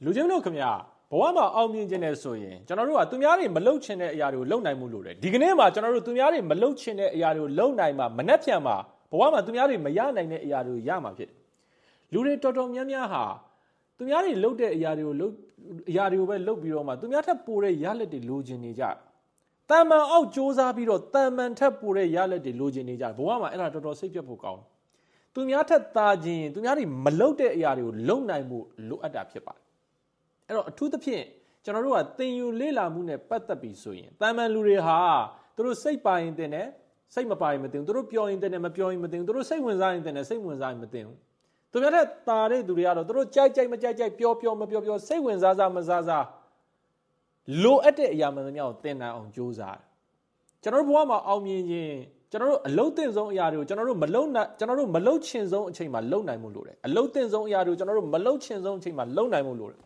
လူချင်းတို့ခင်ဗျာဘဝမှာအောင်မြင်ခြင်းနဲ့ဆိုရင်ကျွန်တော်တို့ကသူများတွေမလုပ်ချင်တဲ့အရာတွေကိုလုပ်နိုင်မှုလို့တယ်ဒီကနေ့မှာကျွန်တော်တို့သူများတွေမလုပ်ချင်တဲ့အရာတွေကိုလုပ်နိုင်မှာမနှက်ဖြန်မှာဘဝမှာသူများတွေမရနိုင်တဲ့အရာတွေကိုရမှာဖြစ်တယ်လူတွေတော်တော်များများဟာသူများတွေလုပ်တဲ့အရာတွေကိုပဲလုပ်ပြီးတော့မှသူများထက်ပိုတဲ့ရလက်တွေလိုချင်နေကြတန်မှန်အောက်စ조사ပြီးတော့တန်မှန်ထက်ပိုတဲ့ရလက်တွေလိုချင်နေကြဘဝမှာအဲ့ဒါတော်တော်စိတ်ပြတ်ဖို့ကောင်းသူများထက်သာခြင်းသူများတွေမလုပ်တဲ့အရာတွေကိုလုပ်နိုင်မှုလိုအပ်တာဖြစ်ပါတယ်အဲ့တော့အထူးသဖြင့်ကျွန်တော်တို့ကသင်ယူလေ့လာမှုနဲ့ပတ်သက်ပြီးဆိုရင်တာမန်လူတွေဟာသူတို့စိတ်ပါရင်တင်တယ်စိတ်မပါရင်မတင်ဘူးသူတို့ပြောရင်တင်တယ်မပြောရင်မတင်ဘူးသူတို့စိတ်ဝင်စားရင်တင်တယ်စိတ်ဝင်စားရင်မတင်ဘူးသူများတဲ့တာတဲ့သူတွေကတော့သူတို့ကြိုက်ကြိုက်မကြိုက်ကြိုက်ပြောမပြောစိတ်ဝင်စားစားမစားစားလိုအပ်တဲ့အရာမှန်သမျှကိုသင်နိုင်အောင်ကြိုးစားတယ်ကျွန်တော်တို့ဘဝမှာအောင်မြင်ခြင်းကျွန်တော်တို့အလုံးသင့်ဆုံးအရာတွေကိုကျွန်တော်တို့မလုပ်ချင်ဆုံးအချိန်မှာလုပ်နိုင်မှုလိုတယ်အလုံးသင့်ဆုံးအရာတွေကိုကျွန်တော်တို့မလုပ်ချင်ဆုံးအချိန်မှာလုပ်နိုင်မှုလိုတယ်